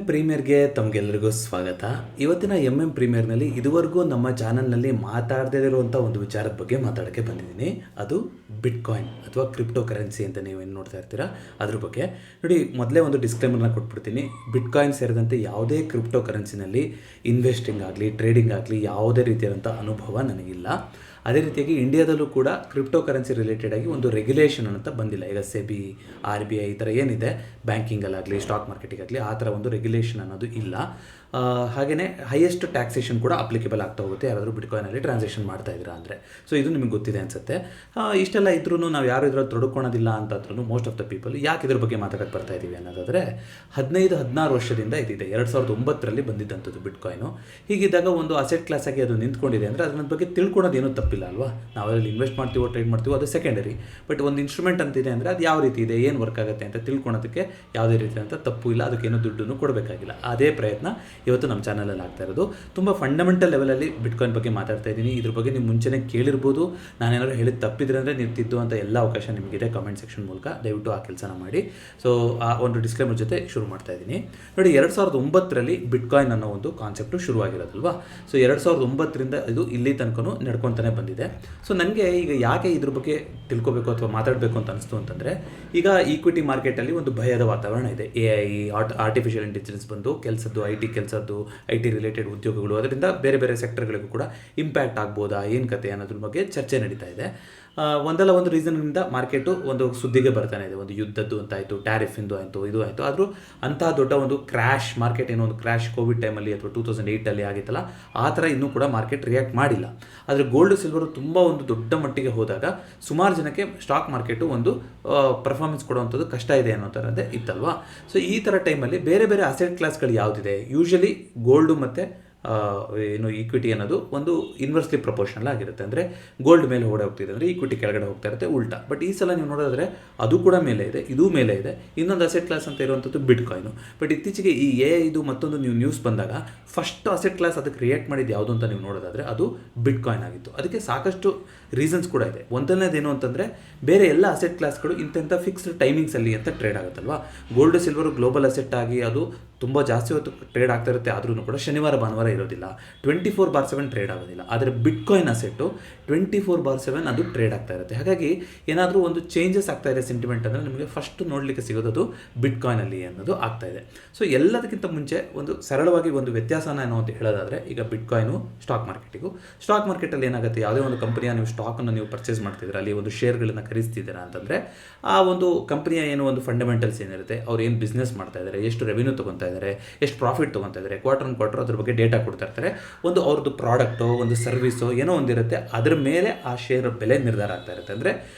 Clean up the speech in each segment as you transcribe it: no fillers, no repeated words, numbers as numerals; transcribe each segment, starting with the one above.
ಪ್ರೀಮಿಯರ್ಗೆ ತಮಗೆಲ್ಲರಿಗೂ ಸ್ವಾಗತ. ಇವತ್ತಿನ ಪ್ರೀಮಿಯರ್ನಲ್ಲಿ ಇದುವರೆಗೂ ನಮ್ಮ ಚಾನಲ್ನಲ್ಲಿ ಮಾತಾಡದೇ ಇರುವಂಥ ಒಂದು ವಿಚಾರದ ಬಗ್ಗೆ ಮಾತಾಡೋಕ್ಕೆ ಬಂದಿದ್ದೀನಿ. ಅದು ಬಿಟ್ಕಾಯಿನ್ ಅಥವಾ ಕ್ರಿಪ್ಟೋ ಕರೆನ್ಸಿ ಅಂತ ನೀವೇನು ನೋಡ್ತಾ ಇರ್ತೀರಾ ಅದ್ರ ಬಗ್ಗೆ. ನೋಡಿ, ಮೊದಲೇ ಒಂದು ಡಿಸ್ಕ್ಲೇಮರ್ನ ಕೊಟ್ಬಿಡ್ತೀನಿ. ಬಿಟ್ಕಾಯಿನ್ ಸೇರಿದಂತೆ ಯಾವುದೇ ಕ್ರಿಪ್ಟೋ ಕರೆನ್ಸಿನಲ್ಲಿ ಇನ್ವೆಸ್ಟಿಂಗ್ ಆಗಲಿ ಟ್ರೇಡಿಂಗ್ ಆಗಲಿ ಯಾವುದೇ ರೀತಿಯಾದಂಥ ಅನುಭವ ನನಗಿಲ್ಲ. ಅದೇ ರೀತಿಯಾಗಿ ಇಂಡಿಯಾದಲ್ಲೂ ಕೂಡ ಕ್ರಿಪ್ಟೋ ಕರೆನ್ಸಿ ರಿಲೇಟೆಡ್ ಆಗಿ ಒಂದು ರೆಗ್ಯುಲೇಷನ್ ಅಂತ ಬಂದಿಲ್ಲ. ಈಗ ಸೆಬಿ, RBI ಈ ಥರ ಏನಿದೆ ಬ್ಯಾಂಕಿಂಗಲ್ಲಾಗಲಿ ಸ್ಟಾಕ್ ಮಾರ್ಕೆಟಿಗಾಗಲಿ ಆ ಥರ ಒಂದು ರೆಗ್ಯುಲೇಷನ್ ಅನ್ನೋದು ಇಲ್ಲ. ಹಾಗೆಯೇ ಹೈಯೆಸ್ಟ್ ಟ್ಯಾಕ್ಸೇಷನ್ ಕೂಡ ಅಪ್ಲಿಕೇಬಲ್ ಆಗ್ತಾ ಹೋಗುತ್ತೆ ಯಾರಾದರೂ ಬಿಟ್ಕಾಯಿನಲ್ಲಿ ಟ್ರಾನ್ಸಾಕ್ಷನ್ ಮಾಡ್ತಾ ಇದ್ದೀರಾ ಅಂದರೆ. ಸೊ ಇದು ನಿಮಗೆ ಗೊತ್ತಿದೆ ಅನಿಸುತ್ತೆ. ಇಷ್ಟೆಲ್ಲ ಇದ್ರೂ ನಾವು ಯಾರು ಇದ್ರಲ್ಲಿ ತೊಡ್ಕೊಳೋದಿಲ್ಲ ಅಂತಂದ್ರೂ ಮೋಸ್ಟ್ ಆಫ್ ದ ಪೀಪಲ್ ಯಾಕೆ ಇದ್ರ ಬಗ್ಗೆ ಮಾತಾಡೋಕ್ಕೆ ಬರ್ತಾ ಇದ್ದೀವಿ ಅನ್ನೋದಾದರೆ 15-16 ವರ್ಷದಿಂದ ಇದಿದೆ. 2009ರಲ್ಲಿ ಬಂದಿದ್ದಂಥದ್ದು ಬಿಟ್ಕಾಯಿನು. ಹೀಗಿದ್ದಾಗ ಒಂದು ಅಸೆಟ್ ಕ್ಲಾಸ್ ಆಗಿ ಅದು ನಿಂತ್ಕೊಂಡಿದೆ ಅಂದರೆ ಅದ್ರ ಬಗ್ಗೆ ತಿಳ್ಕೊಳೋದೇನೂ ತಪ್ಪಿಲ್ಲ ಅಲ್ವಾ. ನಾವು ಅದರಲ್ಲಿ ಇನ್ವೆಸ್ಟ್ ಮಾಡ್ತೀವೋ ಟ್ರೇಡ್ ಮಾಡ್ತೀವೋ ಅದು ಸೆಕೆಂಡರಿ. ಬಟ್ ಒಂದು ಇನ್ಸ್ಟ್ರೂಮೆಂಟ್ ಅಂತಿದೆ ಅಂದರೆ ಅದು ಯಾವ ರೀತಿ ಇದೆ, ಏನು ವರ್ಕ್ ಆಗುತ್ತೆ ಅಂತ ತಿಳ್ಕೊಳೋದಕ್ಕೆ ಯಾವುದೇ ರೀತಿಯಾದಂಥ ತಪ್ಪು ಇಲ್ಲ, ಅದಕ್ಕೇನು ದುಡ್ಡನ್ನು ಕೊಡಬೇಕಾಗಿಲ್ಲ. ಅದೇ ಪ್ರಯತ್ನ ಇವತ್ತು ನಮ್ಮ ಚಾನಲಲ್ಲಿ ಆಗ್ತಾ ಇರೋದು. ತುಂಬ ಫಂಡಮೆಂಟಲ್ ಲೆವೆಲಲ್ಲಿ ಬಿಟ್ಕಾಯಿನ್ ಬಗ್ಗೆ ಮಾತಾಡ್ತಾ ಇದ್ದೀನಿ. ಇದ್ರ ಬಗ್ಗೆ ನೀವು ಮುಂಚೆನೇ ಕೇಳಿರ್ಬೋದು. ನಾನೇನಾದ್ರು ಹೇಳಿದ ತಪ್ಪಿದ್ರೆ ಅಂದರೆ ನೀವು ತಿದ್ದುವಂಥ ಎಲ್ಲ ಅವಕಾಶ ನಿಮಗಿದೆ ಕಮೆಂಟ್ ಸೆಕ್ಷನ್ ಮೂಲಕ. ದಯವಿಟ್ಟು ಆ ಕೆಲಸನ ಮಾಡಿ. ಸೊ ಆ ಒಂದು ಡಿಸ್ಕ್ಲೇಮರ್ ಜೊತೆ ಶುರು ಮಾಡ್ತಾ ಇದ್ದೀನಿ. ನೋಡಿ, 2009ರಲ್ಲಿ ಬಿಟ್ಕಾಯಿನ್ ಅನ್ನೋ ಒಂದು ಕಾನ್ಸೆಪ್ಟು ಶುರುವಾಗಿರೋದಲ್ವಾ. ಸೊ 2009ರಿಂದ ಇದು ಇಲ್ಲಿ ತನಕನೂ ನಡ್ಕೊತಾನೆ ಬಂದಿದೆ. ಸೊ ನನಗೆ ಈಗ ಯಾಕೆ ಇದ್ರ ಬಗ್ಗೆ ತಿಳ್ಕೊಬೇಕು ಅಥವಾ ಮಾತಾಡಬೇಕು ಅಂತ ಅನಿಸ್ತು ಅಂತಂದರೆ, ಈಗ ಈಕ್ವಿಟಿ ಮಾರ್ಕೆಟಲ್ಲಿ ಒಂದು ಭಯದ ವಾತಾವರಣ ಇದೆ. AI ಆರ್ಟಿಫಿಷಿಯಲ್ ಇಂಟೆಲಿಜೆನ್ಸ್ ಬಂದು ಕೆಲಸದ್ದು IT ರಿಲೇಟೆಡ್ ಉದ್ಯೋಗಗಳು, ಅದರಿಂದ ಬೇರೆ ಬೇರೆ ಸೆಕ್ಟರ್ಗಳಿಗೂ ಕೂಡ ಇಂಪ್ಯಾಕ್ಟ್ ಆಗ್ಬೋದಾ, ಏನು ಕತೆ ಅನ್ನೋದ್ರ ಬಗ್ಗೆ ಚರ್ಚೆ ನಡೀತಾ ಇದೆ. ಒಂದಲ್ಲ ಒಂದು ರೀಸನ್ನಿಂದ ಮಾರ್ಕೆಟು ಒಂದು ಸುದ್ದಿಗೆ ಬರ್ತಾನೆ ಇದೆ. ಒಂದು ಯುದ್ಧದ್ದು ಅಂತಾಯಿತು, ಟ್ಯಾರಿಫಿಂದು ಆಯಿತು, ಇದು ಆಯಿತು. ಆದರೂ ಅಂಥ ದೊಡ್ಡ ಒಂದು ಕ್ರ್ಯಾಶ್ ಮಾರ್ಕೆಟ್, ಏನೋ ಒಂದು ಕ್ರ್ಯಾಶ್ ಕೋವಿಡ್ ಟೈಮಲ್ಲಿ ಅಥವಾ 2008 ಆಗಿತ್ತಲ್ಲ, ಆ ಥರ ಇನ್ನೂ ಕೂಡ ಮಾರ್ಕೆಟ್ ರಿಯಾಕ್ಟ್ ಮಾಡಿಲ್ಲ. ಆದರೆ ಗೋಲ್ಡ್ ಸಿಲ್ವರು ತುಂಬ ಒಂದು ದೊಡ್ಡ ಮಟ್ಟಿಗೆ ಹೋದಾಗ ಸುಮಾರು ಜನಕ್ಕೆ ಸ್ಟಾಕ್ ಮಾರ್ಕೆಟು ಒಂದು ಪರ್ಫಾರ್ಮೆನ್ಸ್ ಕೊಡುವಂಥದ್ದು ಕಷ್ಟ ಇದೆ ಅನ್ನೋ ಥರದ್ದೇ ಇತ್ತಲ್ವಾ. ಸೊ ಈ ಥರ ಟೈಮಲ್ಲಿ ಬೇರೆ ಬೇರೆ ಅಸೆಟ್ ಕ್ಲಾಸ್ಗಳು ಯಾವುದಿದೆ, ಯೂಶಲಿ ಗೋಲ್ಡು ಮತ್ತು ಏನು ಈಕ್ವಿಟಿ ಅನ್ನೋದು ಒಂದು ಇನ್ವರ್ಸ್ಲಿ ಪ್ರಪೋರ್ಷನಲ್ ಆಗಿರುತ್ತೆ. ಅಂದರೆ ಗೋಲ್ಡ್ ಮೇಲೆ ಹೋಗ್ತಿದೆ ಅಂದರೆ ಈಕ್ವಿಟಿ ಕೆಳಗಡೆ ಹೋಗ್ತಾ ಇರುತ್ತೆ ಉಲ್ಟಾ. ಬಟ್ ಈ ಸಲ ನೀವು ನೋಡೋದಾದರೆ ಅದು ಕೂಡ ಮೇಲೆ ಇದೆ, ಇದೂ ಮೇಲೆ ಇದೆ. ಇನ್ನೊಂದು ಅಸೆಟ್ ಕ್ಲಾಸ್ ಅಂತ ಇರುವಂಥದ್ದು ಬಿಟ್ಕಾಯಿನು. ಬಟ್ ಇತ್ತೀಚೆಗೆ ಈ ಇದು ಮತ್ತೊಂದು ನೀವು ನ್ಯೂಸ್ ಬಂದಾಗ ಫಸ್ಟ್ ಅಸೆಟ್ ಕ್ಲಾಸ್ ಅದಕ್ಕೆ ರಿಯಾಕ್ಟ್ ಮಾಡಿದ್ದು ಯಾವುದು ಅಂತ ನೀವು ನೋಡೋದಾದರೆ ಅದು ಬಿಟ್ಕಾಯಿನ್ ಆಗಿತ್ತು. ಅದಕ್ಕೆ ಸಾಕಷ್ಟು ರೀಸನ್ಸ್ ಕೂಡ ಇದೆ. ಒಂದನೇದೇನು ಅಂತಂದರೆ, ಬೇರೆ ಎಲ್ಲ ಅಸೆಟ್ ಕ್ಲಾಸ್ಗಳು ಇಂಥ ಫಿಕ್ಸ್ಡ್ ಟೈಮಿಂಗ್ಸಲ್ಲಿ ಅಂತ ಟ್ರೇಡ್ ಆಗುತ್ತಲ್ವಾ. ಗೋಲ್ಡ್ ಸಿಲ್ವರು ಗ್ಲೋಬಲ್ ಅಸೆಟ್ ಆಗಿ ಅದು ತುಂಬ ಜಾಸ್ತಿ ಹೊತ್ತು ಟ್ರೇಡ್ ಆಗ್ತಾ ಇರುತ್ತೆ. ಆದ್ರೂ ಕೂಡ ಶನಿವಾರ ಭಾನುವಾರ ಇರೋದಿಲ್ಲ, 24/7 ಟ್ರೇಡ್ ಆಗೋದಿಲ್ಲ. ಆದರೆ ಬಿಟ್ಕಾಯಿನ್ ಅಸೆಟ್ಟು 24/7 ಅದು ಟ್ರೇಡ್ ಆಗ್ತಾ ಇರುತ್ತೆ. ಹಾಗಾಗಿ ಏನಾದರೂ ಒಂದು ಚೇಂಜಸ್ ಆಗ್ತಾ ಇದೆ ಸೆಂಟಿಮೆಂಟ್ ಅಂದರೆ ನಿಮಗೆ ಫಸ್ಟ್ ನೋಡಲಿಕ್ಕೆ ಸಿಗೋದು ಬಿಟ್ಕಾಯಿನಲ್ಲಿ ಅನ್ನೋದು ಆಗ್ತಾ ಇದೆ. ಸೊ ಎಲ್ಲದಕ್ಕಿಂತ ಮುಂಚೆ ಒಂದು ಸರಳವಾಗಿ ಒಂದು ವ್ಯತ್ಯಾಸನ ಏನೋ ಅಂತ ಹೇಳೋದಾದರೆ, ಈಗ ಬಿಟ್ಕಾಯಿನು ಸ್ಟಾಕ್ ಮಾರ್ಕೆಟಲ್ಲಿ ಏನಾಗುತ್ತೆ, ಯಾವುದೇ ಒಂದು ಕಂಪನಿಯ ನೀವು ಸ್ಟಾಕನ್ನು ನೀವು ಪರ್ಚೇಸ್ ಮಾಡ್ತಿದ್ದೀರಾ, ಅಲ್ಲಿ ಒಂದು ಶೇರ್ಗಳನ್ನು ಖರೀದಿಸ್ತಿದ್ದೀರಾ ಅಂತಂದರೆ ಆ ಒಂದು ಕಂಪನಿಯ ಏನು ಒಂದು ಫಂಡಮೆಂಟಲ್ಸ್ ಏನಿರುತ್ತೆ, ಅವ್ರು ಏನು ಬಿಸ್ನೆಸ್ ಮಾಡ್ತಾ ಇದ್ದಾರೆ, ಎಷ್ಟು ರೆವಿನ್ಯೂ ತೊಗೊತಾ ಇದ್ದಾರೆ, ಎಷ್ಟು ಪ್ರಾಫಿಟ್ ತೊಗೊತಾ ಇದ್ದಾರೆ, ಕ್ವಾರ್ಟರ್ ಅದ್ರ ಬಗ್ಗೆ ಡೇಟಾ ಕೊಡ್ತಾ ಇರ್ತಾರೆ. ಒಂದು ಅವ್ರದ್ದು ಪ್ರಾಡಕ್ಟೋ ಒಂದು ಸರ್ವಿಸೋ ಏನೋ ಒಂದಿರುತ್ತೆ, ಅದರ ಮೇಲೆ ಆ ಶೇರ್ ಬೆಲೆ ನಿರ್ಧಾರ ಆಗ್ತಾ ಇರುತ್ತೆ. ಅಂದರೆ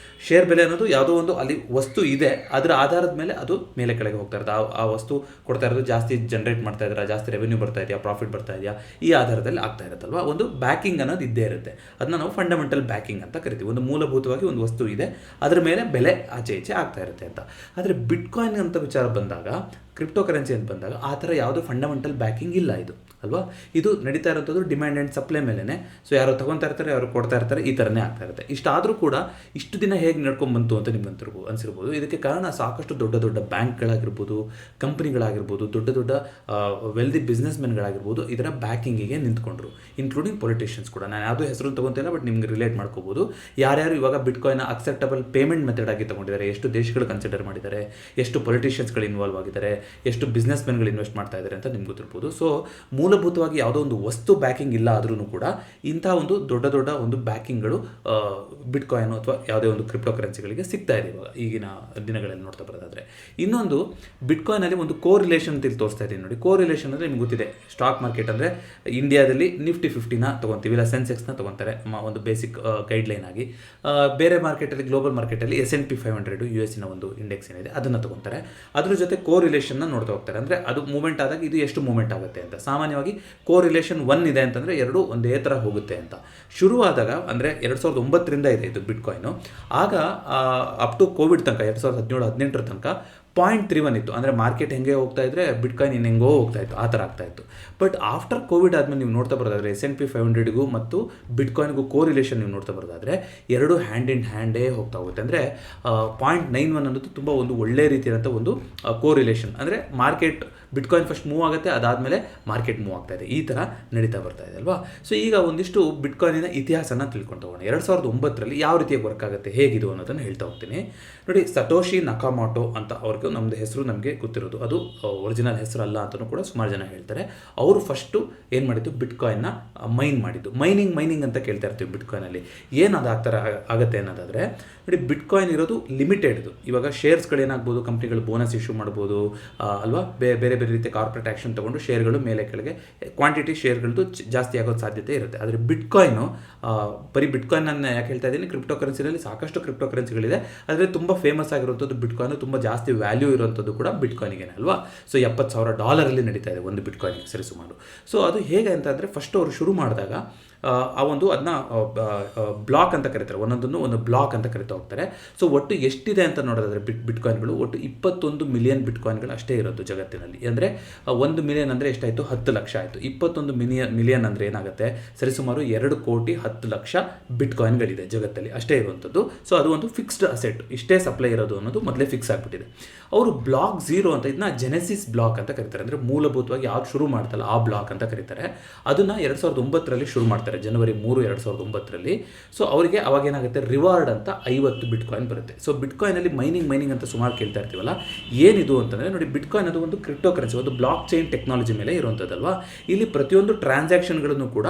ಶೇರ್ ಬೆಲೆ ಅನ್ನೋದು ಯಾವುದೋ ಒಂದು ಅಲ್ಲಿ ವಸ್ತು ಇದೆ, ಅದರ ಆಧಾರದ ಮೇಲೆ ಅದು ಮೇಲೆ ಕೆಳಗೆ ಹೋಗ್ತಾ ಇರುತ್ತೆ. ಆ ವಸ್ತು ಕೊಡ್ತಾ ಇರೋದು ಜಾಸ್ತಿ ಜನರೇಟ್ ಮಾಡ್ತಾ ಇದ್ದಾರೆ, ಜಾಸ್ತಿ ರೆವೆನ್ಯೂ ಬರ್ತಾ ಇದೆಯಾ, ಪ್ರಾಫಿಟ್ ಬರ್ತಾ ಇದೆಯಾ, ಈ ಆಧಾರದಲ್ಲಿ ಆಗ್ತಾ ಇರುತ್ತಲ್ವ. ಒಂದು ಬ್ಯಾಕಿಂಗ್ ಅನ್ನೋದು ಇದ್ದೇ ಇರುತ್ತೆ. ಅದನ್ನ ನಾವು ಫಂಡಮೆಂಟಲ್ ಬ್ಯಾಕಿಂಗ್ ಅಂತ ಕರಿತೀವಿ. ಒಂದು ಮೂಲಭೂತವಾಗಿ ಒಂದು ವಸ್ತು ಇದೆ, ಅದರ ಮೇಲೆ ಬೆಲೆ ಆಚೆ ಈಚೆ ಆಗ್ತಾ ಇರುತ್ತೆ ಅಂತ. ಆದರೆ ಬಿಟ್ಕಾಯಿನ್ ಅಂತ ವಿಚಾರ ಬಂದಾಗ, ಕ್ರಿಪ್ಟೋ ಕರೆನ್ಸಿ ಅಂತ ಬಂದಾಗ ಆ ಥರ ಯಾವುದೋ ಫಂಡಮೆಂಟಲ್ ಬ್ಯಾಕಿಂಗ್ ಇಲ್ಲ ಇದು ಅಲ್ವಾ. ಇದು ನಡೀತಾ ಇರೋಂಥದ್ದು ಡಿಮ್ಯಾಂಡ್ ಆ್ಯಂಡ್ ಸಪ್ಲೈ ಮೇಲೇ. ಸೊ ಯಾರು ತೊಗೊತಾ ಇರ್ತಾರೆ, ಯಾರು ಕೊಡ್ತಾ ಇರ್ತಾರೆ, ಈ ಥರನೇ ಆಗ್ತಾ ಇರುತ್ತೆ. ಇಷ್ಟಾದರೂ ಕೂಡ ಇಷ್ಟು ದಿನ ಹೇಗೆ ನಡ್ಕೊಂಡ್ಬಂತು ಅಂತ ನಿಮ್ಗೆ ಅನಿಸಿರ್ಬೋದು. ಇದಕ್ಕೆ ಕಾರಣ ಸಾಕಷ್ಟು ದೊಡ್ಡ ದೊಡ್ಡ ಬ್ಯಾಂಕ್ಗಳಾಗಿರ್ಬೋದು, ಕಂಪ್ನಿಗಳಾಗಿರ್ಬೋದು, ದೊಡ್ಡ ದೊಡ್ಡ ವೆಲ್ದಿ ಬಿಸ್ನೆಸ್ ಮೆನ್ಗಳಾಗಿರ್ಬೋದು, ಇದರ ಬ್ಯಾಕಿಂಗಿಗೆ ನಿಂತ್ಕೊಂಡ್ರು, ಇನ್ಕ್ಲೂಡಿಂಗ್ ಪೊಲಿಟಿಷಿಯನ್ಸ್ ಕೂಡ. ನಾನು ಯಾವುದೂ ಹೆಸರು ತೊಗೊತಿಲ್ಲ, ಬಟ್ ನಿಮ್ಗೆ ರಿಲೇಟ್ ಮಾಡ್ಕೋಬೋದು. ಯಾರ್ಯಾರು ಇವಾಗ ಬಿಟ್ಕಾಯಿನ್ ಅಕ್ಸೆಪ್ಟಬಲ್ ಪೇಮೆಂಟ್ ಮೆಥಡ್ ಆಗಿ ತೊಗೊಂಡಿದ್ದಾರೆ, ಎಷ್ಟು ದೇಶಗಳು ಕನ್ಸಿಡರ್ ಮಾಡಿದ್ದಾರೆ, ಎಷ್ಟು ಪೊಲಿಟಿಷಿಯನ್ಸ್ಗಳು ಇನ್ವಾಲ್ವ್ ಆಗಿದ್ದಾರೆ, ಎಷ್ಟು ಬಿಸ್ನೆಸ್ ಮೆನ್ಗಳು ಇನ್ವೆಸ್ಟ್ ಮಾಡ್ತಾ ಇದ್ದಾರೆ ಅಂತ ನಿಮ್ಗೆ ಗೊತ್ತಿರ್ಬೋದು. ಸೊ ಮೂಲಭೂತವಾಗಿ ಯಾವುದೋ ಒಂದು ವಸ್ತು ಬ್ಯಾಕಿಂಗ್ ಇಲ್ಲ ಆದ್ರೂ ಕೂಡ ಇಂಥ ಒಂದು ದೊಡ್ಡ ದೊಡ್ಡ ಒಂದು ಬ್ಯಾಕಿಂಗ್ಗಳು ಬಿಟ್ಕಾಯಿನ್ ಅಥವಾ ಯಾವುದೇ ಒಂದು ಕ್ರಿಪ್ಟೋ ಕರೆನ್ಸಿಗಳಿಗೆ ಸಿಗ್ತಾ ಇದೆ ಇವಾಗ ಈಗಿನ ದಿನಗಳಲ್ಲಿ ನೋಡ್ತಾ ಬರೋದಾದರೆ. ಇನ್ನೊಂದು, ಬಿಟ್ಕಾಯಿನಲ್ಲಿ ಒಂದು ಕೋರಿಲೇಷನ್ ಅಂತ ಇಲ್ಲಿ ತೋರಿಸ್ತಾ ಇದ್ದೀನಿ ನೋಡಿ. ಕೋರಿಲೇಷನ್ ಅಂದರೆ ನಿಮ್ಗೆ ಗೊತ್ತಿದೆ, ಸ್ಟಾಕ್ ಮಾರ್ಕೆಟ್ ಅಂದರೆ ಇಂಡಿಯಾದಲ್ಲಿ ನಿಫ್ಟಿ 50ನ ತೊಗೊತೀವಿ, ಇಲ್ಲ ಸೆನ್ಸೆಕ್ಸ್ನ ತೊಗೊತಾರೆ ಒಂದು ಬೇಸಿಕ್ ಗೈಡ್ಲೈನ್ ಆಗಿ. ಬೇರೆ ಮಾರ್ಕೆಟಲ್ಲಿ, ಗ್ಲೋಬಲ್ ಮಾರ್ಕೆಟಲ್ಲಿ S&P 500 US ಒಂದು ಇಂಡೆಕ್ಸ್ ಏನಿದೆ ಅದನ್ನು ತೊಗೊತಾರೆ. ಅದ್ರ ಜೊತೆ ಕೋರಿಲೇಷನ್ನ ನೋಡ್ತಾ ಹೋಗ್ತಾರೆ. ಅಂದರೆ ಅದು ಮೂವ್ಮೆಂಟ್ ಆದಾಗ ಇದು ಎಷ್ಟು ಮೂವ್ಮೆಂಟ್ ಆಗುತ್ತೆ ಅಂತ. ಸಾಮಾನ್ಯವಾಗಿ ಕೋರಿಲೇಷನ್ 1 ಇದೆ ಅಂತಂದರೆ ಎರಡು ಒಂದೇ ಥರ ಹೋಗುತ್ತೆ ಅಂತ. ಶುರುವಾದಾಗ ಅಂದರೆ 2009ರಿಂದ ಇದೆ ಇದು ಬಿಟ್ಕಾಯಿನು. ಆಗ ಅಪ್ ಟು ಕೋವಿಡ್ ತನಕ 2017-18 ತನಕ 0.31 ಇತ್ತು. ಅಂದರೆ ಮಾರ್ಕೆಟ್ ಹೆಂಗೆ ಹೋಗ್ತಾ ಇದ್ರೆ ಬಿಟ್ಕಾಯಿನ್ ಹೆಂಗೋ ಹೋಗ್ತಾ ಇತ್ತು, ಆ ಥರ ಆಗ್ತಾ ಇತ್ತು. ಬಟ್ ಆಫ್ಟರ್ ಕೋವಿಡ್ ಆದಮೇಲೆ ನೀವು ನೋಡ್ತಾ ಬರೋದಾದರೆ S&P 500ಗೂ ಮತ್ತು ಬಿಟ್ಕಾಯಿನ್ಗೂ ಕೋರಿಲೇಷನ್ ನೀವು ನೋಡ್ತಾ ಬರೋದಾದರೆ ಎರಡು ಹ್ಯಾಂಡ್ ಇನ್ ಹ್ಯಾಂಡೇ ಹೋಗ್ತಾ ಹೋಗುತ್ತೆ. ಅಂದರೆ 0.91 ಅನ್ನೋದು ತುಂಬ ಒಂದು ಒಳ್ಳೆ ರೀತಿಯಾದಂಥ ಒಂದು ಕೋರಿಲೇಷನ್. ಅಂದರೆ ಮಾರ್ಕೆಟ್ ಬಿಟ್ಕಾಯಿನ್ ಫಸ್ಟ್ ಮೂವ್ ಆಗುತ್ತೆ, ಅದಾದಮೇಲೆ ಮಾರ್ಕೆಟ್ ಮೂವ್ ಆಗ್ತಾ ಇದೆ, ಈ ಥರ ನಡೀತಾ ಬರ್ತಾ ಇದೆ ಅಲ್ವಾ. ಸೊ ಈಗ ಒಂದಿಷ್ಟು ಬಿಟ್ಕಾಯಿನಿನ ಇತಿಹಾಸನ ತಿಳ್ಕೊಂಡು ಹೋಗೋಣ. 2009ರಲ್ಲಿ ಯಾವ ರೀತಿಯಾಗಿ ವರ್ಕ್ ಆಗುತ್ತೆ, ಹೇಗಿದು ಅನ್ನೋದನ್ನು ಹೇಳ್ತಾ ಹೋಗ್ತೀನಿ. ನೋಡಿ, ಸಟೋಶಿ ನಕಾಮೋಟೋ ಅಂತ ಅವ್ರಿಗೆ ನಮ್ಮದು ಹೆಸರು ನಮಗೆ ಗೊತ್ತಿರೋದು, ಅದು ಒರಿಜಿನಲ್ ಹೆಸರು ಅಲ್ಲ ಅಂತಲೂ ಕೂಡ ಸುಮಾರು ಜನ ಹೇಳ್ತಾರೆ. ಅವರು ಫಸ್ಟು ಏನು ಮಾಡಿದ್ದು, ಬಿಟ್ಕಾಯಿನ್ನ ಮೈನ್ ಮಾಡಿದ್ದು. ಮೈನಿಂಗ್ ಅಂತ ಕೇಳ್ತಾ ಇರ್ತೀವಿ ಬಿಟ್ಕಾಯಿನಲ್ಲಿ. ಏನು ಅದು ಆಗ್ತಾರೆ ಆಗುತ್ತೆ ಅನ್ನೋದಾದರೆ, ನೋಡಿ, ಬಿಟ್ಕಾಯಿನ್ ಇರೋದು ಲಿಮಿಟೆಡ್ದು. ಇವಾಗ ಶೇರ್ಸ್ಗಳೇನಾಗ್ಬೋದು, ಕಂಪ್ನಿಗಳು ಬೋನಸ್ ಇಶ್ಯೂ ಮಾಡ್ಬೋದು ಅಲ್ವಾ, ಬೇರೆ ಬೇರೆ ರೀತಿಯ ಕಾರ್ಪೊರೇಟ್ ಆ್ಯಕ್ಷನ್ ತೊಗೊಂಡು ಶೇರ್ಗಳು ಮೇಲೆ ಕೆಳಗೆ ಕ್ವಾಂಟಿಟಿ ಶೇರ್ಗಳದ್ದು ಜಾಸ್ತಿ ಆಗೋದು ಸಾಧ್ಯತೆ ಇರುತ್ತೆ. ಆದರೆ ಬಿಟ್ಕಾಯಿನು ಬರೀ ಬಿಟ್ಕಾಯಿನನ್ನು ಯಾಕೆ ಹೇಳ್ತಾ ಇದ್ದೀನಿ, ಕ್ರಿಪ್ಟೋ ಕರೆನ್ಸಿನಲ್ಲಿ ಸಾಕಷ್ಟು ಕ್ರಿಪ್ಟೋ ಕರೆನ್ಸಿಗಳಿದೆ. ಆದರೆ ತುಂಬ ಫೇಮಸ್ ಆಗಿರುವಂಥದ್ದು ಬಿಟ್ಕಾಯಿನ್, ತುಂಬ ಜಾಸ್ತಿ ವ್ಯಾಲ್ಯೂ ಇರುವಂಥದ್ದು ಕೂಡ ಬಿಟ್ಕಾಯಿನ್ಗೆ ಅಲ್ವಾ. ಸೊ $70,000 ನಡೀತಾ ಇದೆ ಒಂದು ಬಿಟ್ಕಾಯಿನ್ಗೆ ಸರಿಸುಮಾರು. ಸೊ ಅದು ಹೇಗೆ ಅಂತಂದರೆ, ಫಸ್ಟ್ ಅವರು ಶುರು ಮಾಡಿದಾಗ ಅದನ್ನ ಬ್ಲಾಕ್ ಅಂತ ಕರೀತಾರೆ, ಒಂದೊಂದನ್ನು ಬ್ಲಾಕ್ ಅಂತ ಕರಿತಾ ಹೋಗ್ತಾರೆ. ಸೊ ಒಟ್ಟು ಎಷ್ಟಿದೆ ಅಂತ ನೋಡೋದಾದ್ರೆ ಬಿಟ್ಕಾಯಿನ್ಗಳು ಒಟ್ಟು 21 ಮಿಲಿಯನ್ ಬಿಟ್ಕಾಯಿನ್ಗಳು ಅಷ್ಟೇ ಇರೋದು ಜಗತ್ತಿನಲ್ಲಿ. ಅಂದರೆ 1 ಮಿಲಿಯನ್ ಅಂದರೆ ಎಷ್ಟಾಯಿತು, 10 ಲಕ್ಷ ಆಯಿತು. 21 ಮಿಲಿಯನ್ ಅಂದರೆ ಏನಾಗುತ್ತೆ, ಸರಿಸುಮಾರು 2,10,00,000 ಬಿಟ್ಕಾಯಿನ್ಗಳಿದೆ ಜಗತ್ತಲ್ಲಿ, ಅಷ್ಟೇ ಇರುವಂಥದ್ದು. ಸೊ ಅದು ಒಂದು ಫಿಕ್ಸ್ಡ್ ಅಸೆಟ್, ಇಷ್ಟೇ ಸಪ್ಲೈ ಇರೋದು ಅನ್ನೋದು ಮೊದಲೇ ಫಿಕ್ಸ್ ಆಗಿಬಿಟ್ಟಿದೆ. ಅವರು ಬ್ಲಾಕ್ 0 ಅಂತ ಇದನ್ನ ಜೆನೆಸಿಸ್ ಬ್ಲಾಕ್ ಅಂತ ಕರೀತಾರೆ. ಅಂದರೆ ಮೂಲಭೂತವಾಗಿ ಯಾವ್ದು ಶುರು ಮಾಡ್ತಲ್ಲ ಆ ಬ್ಲಾಕ್ ಅಂತ ಕರೀತಾರೆ. ಅದನ್ನು 2009ರಲ್ಲಿ ಶುರು ಮಾಡ್ತಾರೆ, ಜನವರಿ 3, 2009ರಲ್ಲಿ. ಸೊ ಅವರಿಗೆ ಅವಾಗ ಏನಾಗುತ್ತೆ, ರಿವಾರ್ಡ್ ಅಂತ 50 ಬಿಟ್ಕಾಯಿನ್ ಬರುತ್ತೆ. ಸೊ ಬಿಟ್ಕಾಯಿನಲ್ಲಿ ಮೈನಿಂಗ್ ಅಂತ ಸುಮಾರು ಕೇಳ್ತಾ ಇರ್ತೀವಲ್ಲ, ಏನಿದು ಅಂತಂದರೆ ನೋಡಿ, ಬಿಟ್ಕಾಯಿನ್ ಅದು ಒಂದು ಕ್ರಿಪ್ಟೋ ಕರೆನ್ಸಿ, ಒಂದು ಬ್ಲಾಕ್ ಚೈನ್ ಟೆಕ್ನಾಲಜಿ ಮೇಲೆ ಇರುವಂಥದ್ದಲ್ವಾ. ಇಲ್ಲಿ ಪ್ರತಿಯೊಂದು ಟ್ರಾನ್ಸಾಕ್ಷನ್ಗಳನ್ನು ಕೂಡ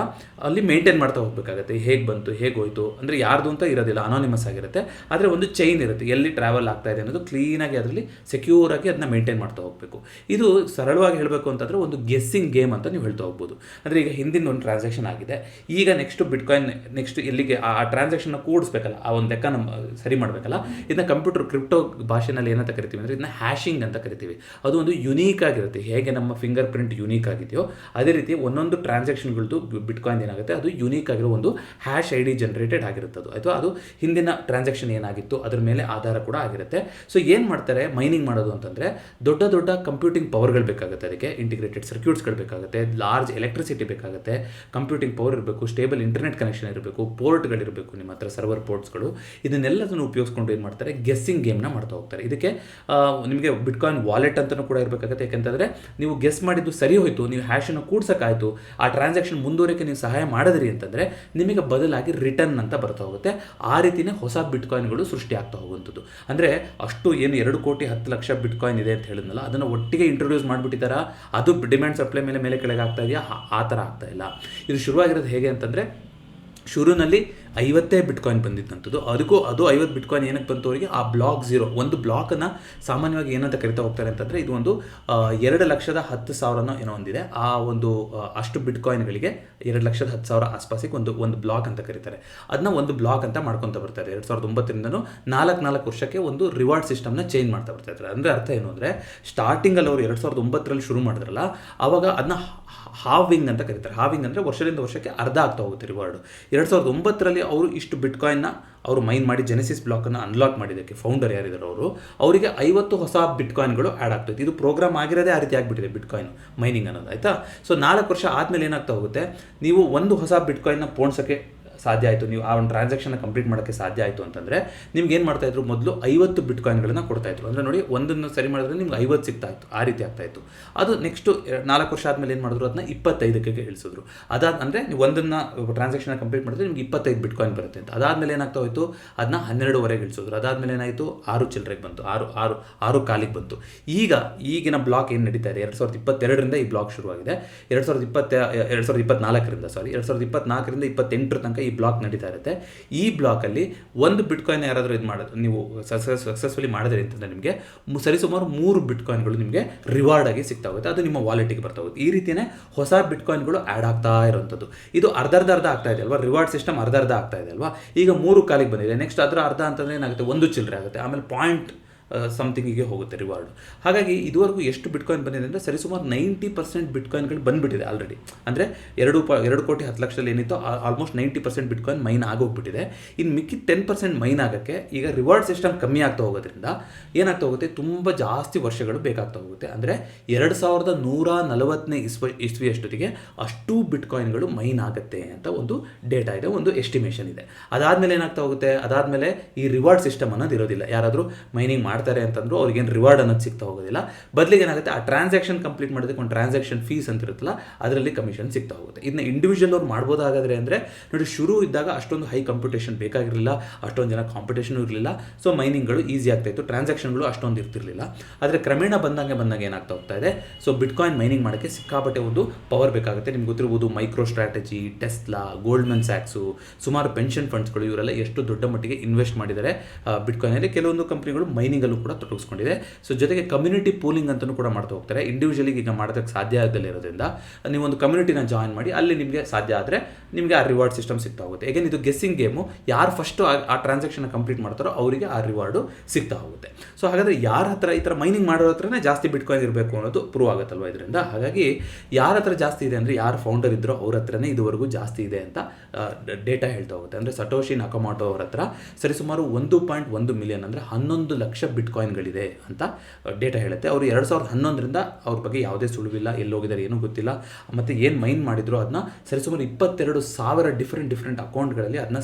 ಅಲ್ಲಿ ಮೇಂಟೈನ್ ಮಾಡ್ತಾ ಹೋಗಬೇಕಾಗುತ್ತೆ. ಹೇಗೆ ಬಂತು, ಹೇಗೆ ಹೋಯಿತು ಅಂದರೆ ಯಾರ್ದು ಅಂತ ಇರೋದಿಲ್ಲ, ಅನಾನಿಮಸ್ ಆಗಿರುತ್ತೆ. ಆದರೆ ಒಂದು ಚೈನ್ ಇರುತ್ತೆ, ಎಲ್ಲಿ ಟ್ರಾವೆಲ್ ಆಗ್ತಾ ಇದೆ ಅನ್ನೋದು ಕ್ಲೀನಾಗಿ ಅದರಲ್ಲಿ ಸೆಕ್ಯೂರ್ ಆಗಿ ಅದನ್ನ ಮೇಂಟೈನ್ ಮಾಡ್ತಾ ಹೋಗಬೇಕು. ಇದು ಸರಳವಾಗಿ ಹೇಳಬೇಕು ಅಂತಂದರೆ ಒಂದು ಗೆಸ್ಸಿಂಗ್ ಗೇಮ್ ಅಂತ ನೀವು ಹೇಳ್ತಾ ಹೋಗ್ಬೋದು. ಅಂದರೆ ಈಗ ಹಿಂದಿನ ಒಂದು ಟ್ರಾನ್ಸಾಕ್ಷನ್ ಆಗಿದೆ, ಈಗ ನೆಕ್ಸ್ಟ್ ಬಿಟ್ಕಾಯಿನ್ ನೆಕ್ಸ್ಟ್ ಎಲ್ಲಿಗೆ ಆ ಟ್ರಾನ್ಸಾಕ್ಷನ್ನ ಕೂಡಿಸ್ಬೇಕಲ್ಲ, ಆ ಒಂದು ಲೆಕ್ಕ ಸರಿ ಮಾಡಬೇಕಲ್ಲ. ಇದನ್ನ ಕಂಪ್ಯೂಟರ್ ಕ್ರಿಪ್ಟೋ ಭಾಷೆನಲ್ಲಿ ಏನಂತ ಕರಿತೀವಿ ಅಂದರೆ ಇದನ್ನ ಹ್ಯಾಶಿಂಗ್ ಅಂತ ಕರಿತೀವಿ. ಅದು ಒಂದು ಯುನೀಕ್ ಆಗಿರುತ್ತೆ, ಹೇಗೆ ನಮ್ಮ ಫಿಂಗರ್ ಪ್ರಿಂಟ್ ಯುನೀಕ್ ಆಗಿದೆಯೋ ಅದೇ ರೀತಿ ಒಂದೊಂದು ಟ್ರಾನ್ಸಾಕ್ಷನ್ಗಳದ್ದು ಬಿಟ್ಕಾಯಿನ್ ಏನಾಗುತ್ತೆ, ಅದು ಯುನೀಕ್ ಆಗಿರೋ ಒಂದು ಹ್ಯಾಶ್ ID ಜನರೇಟೆಡ್ ಆಗಿರುತ್ತದೆ, ಅಥವಾ ಅದು ಹಿಂದಿನ ಟ್ರಾನ್ಸಾಕ್ಷನ್ ಏನಾಗಿತ್ತು ಅದ್ರ ಮೇಲೆ ಆಧಾರ ಕೂಡ ಆಗಿರುತ್ತೆ. ಸೊ ಏನು ಮಾಡ್ತಾರೆ ಮೈನಿಂಗ್ ಮಾಡೋದು ಅಂತಂದರೆ, ದೊಡ್ಡ ಕಂಪ್ಯೂಟಿಂಗ್ ಪವರ್ಗಳು ಬೇಕಾಗುತ್ತೆ, ಅದಕ್ಕೆ ಇಂಟಿಗ್ರೇಟೆಡ್ ಸರ್ಕ್ಯೂಟ್ಸ್ಗಳು ಬೇಕಾಗುತ್ತೆ, ಲಾರ್ಜ್ ಎಲೆಕ್ಟ್ರಿಸಿಟಿ ಬೇಕಾಗುತ್ತೆ, ಕಂಪ್ಯೂಟಿಂಗ್ ಪವರ್ ಇರಬೇಕು, ಸ್ಟೇಬಲ್ ಇಂಟರ್ನೆಟ್ ಕನೆಕ್ಷನ್ ಇರಬೇಕು, ಪೋರ್ಟ್ಗಳಿರಬೇಕು, ನಿಮ್ಮ ಹತ್ರ ಸರ್ವರ್ ಪೋರ್ಟ್ಸ್ಗಳು. ಇದನ್ನೆಲ್ಲದನ್ನು ಉಪಯೋಗಿಸ್ಕೊಂಡು ಏನು ಮಾಡ್ತಾರೆ, ಗೆಸ್ಸಿಂಗ್ ಗೇಮ್ನ ಮಾಡ್ತಾ ಹೋಗ್ತಾರೆ. ಇದಕ್ಕೆ ನಿಮಗೆ ಬಿಟ್ಕಾಯಿನ್ ವಾಲೆಟ್ ಅಂತಲೂ ಕೂಡ ಇರಬೇಕಾಗುತ್ತೆ. ಯಾಕೆಂತಂದರೆ ನೀವು ಗೆಸ್ ಮಾಡಿದ್ದು ಸರಿ ಹೋಯಿತು, ನೀವು ಹ್ಯಾಶನ್ನು ಕೂಡ್ಸೋಕ್ಕಾಯಿತು, ಆ ಟ್ರಾನ್ಸಾಕ್ಷನ್ ಮುಂದುವರಿಕೆ ನೀವು ಸಹಾಯ ಮಾಡಿದ್ರಿ ಅಂತಂದರೆ ನಿಮಗೆ ಬದಲಾಗಿ ರಿಟರ್ನ್ ಅಂತ ಬರ್ತಾ ಹೋಗುತ್ತೆ. ಆ ರೀತಿಯೇ ಹೊಸ ಬಿಟ್ಕಾಯಿನ್ಗಳು ಸೃಷ್ಟಿ ಆಗ್ತಾ ಹೋಗುವಂಥದ್ದು. ಅಂದರೆ ಅಷ್ಟು ಏನು 2,10,00,000 ಬಿಟ್ಕಾಯಿನ್ ಇದೆ ಅಂತ ಹೇಳಿದ್ನಲ್ಲ, ಅದನ್ನು ಒಟ್ಟಿಗೆ ಇಂಟ್ರೊಡ್ಯೂಸ್ ಮಾಡಿಬಿಟ್ಟಿದ್ದಾರೆ. ಅದು ಡಿಮ್ಯಾಂಡ್ ಸಪ್ಲೈ ಮೇಲೆ ಕೆಳಗೆ ಆಗ್ತಾ ಇದೆಯಾ, ಆ ಥರ ಆಗ್ತಾ ಇಲ್ಲ. ಇದು ಶುರುವಾಗಿರೋದು ಹೇಗೆ ಅಂತಂದರೆ, ಶುರುವಿನಲ್ಲಿ 50 ಬಿಟ್ಕಾಯಿನ್ ಬಂದಿದ್ದಂಥದ್ದು. ಅದು 50 ಬಿಟ್ಕಾಯಿನ್ ಏನಕ್ಕೆ ಬಂತು ಅವರಿಗೆ, ಆ ಬ್ಲಾಕ್ 0, ಒಂದು ಬ್ಲಾಕನ್ನು ಸಾಮಾನ್ಯವಾಗಿ ಏನಂತ ಕರಿತಾ ಹೋಗ್ತಾರೆ ಅಂತಂದರೆ, ಇದು ಒಂದು 2,10,000 ಏನೋ ಒಂದಿದೆ. ಆ ಒಂದು ಅಷ್ಟು ಬಿಟ್ಕಾಯಿನ್ಗಳಿಗೆ 2,10,000 ಆಸ್ಪಾಸಿಗೆ ಒಂದು ಬ್ಲಾಕ್ ಅಂತ ಕರೀತಾರೆ. ಅದನ್ನ ಒಂದು ಬ್ಲಾಕ್ ಅಂತ ಮಾಡ್ಕೊತಾ ಬರ್ತಾರೆ. 2009ರಿಂದನೂ 4 ವರ್ಷಕ್ಕೆ ಒಂದು ರಿವಾರ್ಡ್ ಸಿಸ್ಟಮ್ನ ಚೇಂಜ್ ಮಾಡ್ತಾ ಬರ್ತಾ ಇದ್ದಾರೆ. ಅಂದರೆ ಅರ್ಥ ಏನು ಅಂದರೆ, ಸ್ಟಾರ್ಟಿಂಗಲ್ಲಿ ಅವರು 2009ರಲ್ಲಿ ಶುರು ಮಾಡಿದ್ರಲ್ಲ, ಆವಾಗ ಅದನ್ನ ಹಾವಿಂಗ್ ಅಂತ ಕರೀತಾರೆ. ಹಾವಿಂಗ್ ಅಂದರೆ ವರ್ಷದಿಂದ ವರ್ಷಕ್ಕೆ ಅರ್ಧ ಆಗ್ತಾ ಹೋಗುತ್ತೆ ರಿವಾರ್ಡು. 2009ರಲ್ಲಿ ಅವರು ಇಷ್ಟು ಬಿಟ್ಕಾಯಿನ್ನ ಅವರು ಮೈನ್ ಮಾಡಿ ಜೆನೆಸಿಸ್ ಬ್ಲಾಕನ್ನು ಅನ್ಲಾಕ್ ಮಾಡಿದ್ದಕ್ಕೆ ಫೌಂಡರ್ ಯಾರಿದ್ದಾರೆ ಅವರಿಗೆ 50 ಹೊಸ ಬಿಟ್ಕಾಯಿನ್ಗಳು ಆ್ಯಡ್ ಆಗ್ತೈತೆ. ಇದು ಪ್ರೋಗ್ರಾಮ್ ಆಗಿರೋದೇ ಆ ರೀತಿ ಆಗಿಬಿಟ್ಟಿದೆ ಬಿಟ್ಕಾಯಿನ್ ಮೈನಿಂಗ್ ಅನ್ನೋದು, ಆಯಿತಾ. ಸೊ 4 ವರ್ಷ ಆದಮೇಲೆ ಏನಾಗ್ತಾ ಹೋಗುತ್ತೆ, ನೀವು ಒಂದು ಹೊಸ ಬಿಟ್ಕಾಯಿನ್ನ ಪೋಣಿಸೋಕ್ಕೆ ಸಾಧ್ಯ ಆಯಿತು, ನೀವು ಆ ಒಂದು ಟ್ರಾನ್ಸಾಕ್ಷನ್ನ ಕಂಪ್ಲೀಟ್ ಮಾಡೋಕ್ಕೆ ಸಾಧ್ಯ ಆಯಿತು ಅಂತಂದರೆ, ನಿಮ್ಗೆ ಏನು ಮಾಡ್ತಾಯಿದ್ರು, ಮೊದಲು 50 ಬಿಟ್ಕಾಯಿನ್ಗಳನ್ನು ಕೊಡ್ತಾಯಿದ್ರು. ಅಂದರೆ ನೋಡಿ, ಒಂದನ್ನು ಸರಿ ಮಾಡಿದ್ರೆ ನಿಮ್ಗೆ 50 ಸಿಗ್ತಾಯಿತ್ತು, ಆ ರೀತಿ ಆಗ್ತಾಯಿತ್ತು. ಅದು ನೆಕ್ಸ್ಟು 4 ವರ್ಷ ಆದಮೇಲೆ ಏನು ಮಾಡಿದ್ರು, ಅದನ್ನ 25ಕ್ಕೆ ಇಳಿಸಿದ್ರು. ಅಂದರೆ ನೀವು ಒಂದನ್ನು ಟ್ರಾನ್ಸಾಕ್ಷನ್ನ ಕಂಪ್ಲೀಟ್ ಮಾಡಿದ್ರೆ ನಿಮ್ಗೆ 25 ಬಿಟ್ಕಾಯಿನ್ ಬರುತ್ತೆ ಅಂತ. ಅದಾದಮೇಲೆ ಏನಾಗ್ತಾ ಹೋಯಿತು, ಅದನ್ನ 12ವರೆಗೆ ಇಳಿಸಿದ್ರು. ಅದಾದಮೇಲೆ ಏನಾಯಿತು, 6 ಚಿಲ್ಲರೆಗೆ ಬಂತು, 6 ಕಾಲಿಗೆ ಬಂತು. ಈಗಿನ ಬ್ಲಾಕ್ ಏನು ನಡೀತಾ ಇದೆ, 2022ರಿಂದ ಈ ಬ್ಲಾಕ್ ಶುರುವಾಗಿದೆ. 2024ರಿಂದ 2028 ತನಕ ಈ ಬ್ಲಾಕ್ ನಡೀತಾ ಇರುತ್ತೆ. ಈ ಬ್ಲಾಕಲ್ಲಿ ಒಂದು ಬಿಟ್ಕಾಯಿನ್ ಯಾರಾದರೂ ಇದು ಮಾಡೋದು, ನೀವು ಸಕ್ಸಸ್ಫುಲಿ ಮಾಡಿದ್ರಿ ಅಂತಂದರೆ ನಿಮಗೆ ಸರಿಸುಮಾರು 3 ಬಿಟ್ಕಾಯಿನ್ಗಳು ನಿಮಗೆ ರಿವಾರ್ಡ್ ಆಗಿ ಸಿಗ್ತಾ ಹೋಗುತ್ತೆ. ಅದು ನಿಮ್ಮ ವಾಲೆಟಿಗೆ ಬರ್ತಾ ಹೋಗುತ್ತೆ. ಈ ರೀತಿಯೇ ಹೊಸ ಬಿಟ್ಕಾಯಿನ್ಗಳು ಆ್ಯಡ್ ಆಗ್ತಾ ಇರುವಂಥದ್ದು. ಇದು ಅರ್ಧ ಆಗ್ತಾ ಇದೆ ಅಲ್ವಾ, ರಿವಾರ್ಡ್ ಸಿಸ್ಟಮ್ ಅರ್ಧ ಆಗ್ತಾ ಇದೆ ಅಲ್ವಾ. ಈಗ 3 ಕಾಲಿಗೆ ಬಂದಿದೆ. ನೆಕ್ಸ್ಟ್ ಅದರ ಅರ್ಧ ಅಂತಂದರೆ ಏನಾಗುತ್ತೆ, 1 ಚಿಲ್ಲರೆ ಆಗುತ್ತೆ. ಆಮೇಲೆ ಪಾಯಿಂಟ್ ಸಮಥಿಂಗಿಗೆ ಹೋಗುತ್ತೆ ರಿವಾರ್ಡು. ಹಾಗಾಗಿ ಇದುವರೆಗೂ ಎಷ್ಟು ಬಿಟ್ಕಾಯಿನ್ ಬಂದಿದೆ ಅಂದರೆ ಸರಿಸುಮಾರು 90% ಬಿಟ್ಕಾಯಿನ್ಗಳು ಬಂದುಬಿಟ್ಟಿದೆ ಆಲ್ರೆಡಿ. ಅಂದರೆ 2,10,00,000 ಏನಿತ್ತು ಆಲ್ಮೋಸ್ಟ್ 90% ಬಿಟ್ಕಾಯಿನ್ ಮೈನ್ ಆಗೋಗ್ಬಿಟ್ಟಿದೆ. ಇನ್ನು ಮಿಕ್ಕಿದ 10% ಮೈನ್ ಆಗೋಕ್ಕೆ ಈಗ ರಿವಾರ್ಡ್ ಸಿಸ್ಟಮ್ ಕಮ್ಮಿ ಆಗ್ತಾ ಹೋಗೋದ್ರಿಂದ ಏನಾಗ್ತಾ ಹೋಗುತ್ತೆ, ತುಂಬ ಜಾಸ್ತಿ ವರ್ಷಗಳು ಬೇಕಾಗ್ತಾ ಹೋಗುತ್ತೆ. ಅಂದರೆ 2140ನೇ ಇಸ್ವಿಯಷ್ಟೊತ್ತಿಗೆ ಅಷ್ಟು ಬಿಟ್ಕಾಯಿನ್ಗಳು ಮೈನ್ ಆಗುತ್ತೆ ಅಂತ ಒಂದು ಡೇಟಾ ಇದೆ, ಒಂದು ಎಸ್ಟಿಮೇಷನ್ ಇದೆ. ಅದಾದಮೇಲೆ ಏನಾಗ್ತಾ ಹೋಗುತ್ತೆ, ಅದಾದಮೇಲೆ ಈ ರಿವಾರ್ಡ್ ಸಿಸ್ಟಮ್ ಅನ್ನೋದು ಇರೋದಿಲ್ಲ. ಯಾರಾದರೂ ಮೈನಿಂಗ್ ಮಾಡ್ತಾರೆ ಅಂತಂದ್ರು ಅವ್ರಿಗೇನು ರಿವಾರ್ಡ್ ಅನ್ನೋದು ಸಿಗ್ತಾ ಹೋಗೋದಿಲ್ಲ. ಬದಲಿಗೆ ಏನಾಗುತ್ತೆ, ಆ ಟ್ರಾನ್ಸಾಕ್ಷನ್ ಕಂಪ್ಲೀಟ್ ಮಾಡೋದಕ್ಕೆ ಒಂದು ಟ್ರಾನ್ಸಾಕ್ಷನ್ ಫೀಸ್ ಅಂತ ಇರುತ್ತಲ್ಲ, ಅದರಲ್ಲಿ ಕಮಿಷನ್ ಸಿಗ್ತಾ ಹೋಗುತ್ತೆ. ಇದನ್ನ ಇಂಡಿವಿಜುವಲ್ ಅವ್ರು ಮಾಡ್ಬೋದಾಗಾದ್ರೆ ಅಂದರೆ ನೋಡಿ, ಶುರು ಇದ್ದಾಗ ಅಷ್ಟೊಂದು ಹೈ ಕಂಪಿಟೇಷನ್ ಬೇಕಾಗಿರಲಿಲ್ಲ, ಅಷ್ಟೊಂದು ಜನ ಕಾಂಪಿಟೇಷನ್ ಇರಲಿಲ್ಲ. ಸೊ ಮೈನಿಂಗ್ಗಳು ಈಸಿ ಆಗ್ತಾಯಿತ್ತು, ಟ್ರಾನ್ಸಾಕ್ಷನ್ಗಳು ಅಷ್ಟೊಂದು ಇರ್ತಿರಲಿಲ್ಲ. ಆದರೆ ಕ್ರಮೇಣ ಬಂದಾಗ ಏನಾಗ್ತಾ ಹೋಗ್ತಾ ಇದೆ, ಸೊ ಬಿಟ್ಕಾಯಿನ್ ಮೈನಿಂಗ್ ಮಾಡೋಕ್ಕೆ ಸಿಕ್ಕಾಪಟ್ಟೆ ಒಂದು ಪವರ್ ಬೇಕಾಗುತ್ತೆ. ನಿಮ್ಗೆ ಗೊತ್ತಿರ್ಬೋದು, ಮೈಕ್ರೋ ಸ್ಟ್ರಾಟಜಿ, ಟೆಸ್ಲಾ, ಗೋಲ್ಡ್ಮನ್ ಸ್ಯಾಕ್ಸು, ಸುಮಾರು ಪೆನ್ಷನ್ ಫಂಡ್ಸ್ಗಳು ಇವರೆಲ್ಲ ಎಷ್ಟು ದೊಡ್ಡ ಮಟ್ಟಿಗೆ ಇನ್ವೆಸ್ಟ್ ಮಾಡಿದ್ದಾರೆ ಬಿಟ್ಕಾಯಿನಲ್ಲಿ. ಕೆಲವೊಂದು ಕಂಪ್ನಿಗಳು ಮೈನಿಂಗಲ್ಲೂ ಕೂಡ ತೊಡಗಿಸ್ಕೊಂಡಿದೆ. ಸೊ ಜೊತೆಗೆ ಕಮ್ಯುನಿಟಿ ಪೂಲಿಂಗ್ ಅಂತಲೂ ಕೂಡ ಮಾಡ್ತಾ ಹೋಗ್ತಾರೆ. ಇಂಡಿವಿಜುವಲಿಗೆ ಈಗ ಮಾಡೋದಕ್ಕೆ ಸಾಧ್ಯ ಆಗದಲ್ಲೇ ಇರೋದ್ರಿಂದ ನೀವೊಂದು ಕಮ್ಯುನಿಟಿನ ಜಾಯಿನ್ ಮಾಡಿ, ಅಲ್ಲಿ ನಿಮಗೆ ಸಾಧ್ಯ ಆದರೆ ನಿಮಗೆ ಆ ರಿವಾರ್ಡ್ ಸಿಸ್ಟಮ್ ಸಿಗ್ತಾ ಹೋಗುತ್ತೆ. ಹೇಗೆ ಇದು ಗೆಸ್ಸಿಂಗ್ ಗೇಮು, ಯಾರು ಫಸ್ಟು ಆ ಟ್ರಾನ್ಸಾಕ್ಷನ್ ಕಂಪ್ಲೀಟ್ ಮಾಡ್ತಾರೋ ಅವರಿಗೆ ಆ ರಿವಾರ್ಡು ಸಿಗ್ತಾ ಹೋಗುತ್ತೆ. ಸೊ ಹಾಗಾದರೆ ಯಾರ ಹತ್ರ ಈ ಥರ ಮೈನಿಂಗ್ ಮಾಡೋರ ಹತ್ರನೇ ಜಾಸ್ತಿ ಬಿಟ್ಕಾಯಿನ್ ಇರಬೇಕು ಅನ್ನೋದು ಪ್ರೂವ್ ಆಗುತ್ತಲ್ವ ಇದರಿಂದ. ಹಾಗಾಗಿ ಯಾರ ಹತ್ರ ಜಾಸ್ತಿ ಇದೆ ಅಂದರೆ, ಯಾರು ಫೌಂಡರ್ ಇದ್ರೋ ಅವ್ರ ಹತ್ರನೇ ಇದುವರೆಗೂ ಜಾಸ್ತಿ ಇದೆ ಅಂತ ಡೇಟಾ ಹೇಳ್ತಾ ಹೋಗುತ್ತೆ. ಅಂದರೆ ಸಟೋಶಿ ನಕಮೋಟೋ ಅವ್ರ ಹತ್ರ ಸರಿಸುಮಾರು 1.1 ಮಿಲಿಯನ್ ಅಂದರೆ 11 ಲಕ್ಷ ಬಿಟ್ಕಾಯಿನ್ಗಳಿದೆ ಅಂತ ಡೇಟಾ ಹೇಳುತ್ತೆ. ಅವರು 2011ರಿಂದ ಅವ್ರ ಬಗ್ಗೆ ಯಾವುದೇ ಸುಳಿವಿಲ್ಲ, ಎಲ್ಲೋಗಿದ್ದಾರೆ ಏನೂ ಗೊತ್ತಿಲ್ಲ. ಮತ್ತು ಏನು ಮೈನ್ ಮಾಡಿದ್ರು ಅದನ್ನ ಸರಿಸುಮಾರು 22,000 ಡಿಫ್ರೆಂಟ್ ಅಕೌಂಟ್ಗಳಲ್ಲಿ ಅದನ್ನ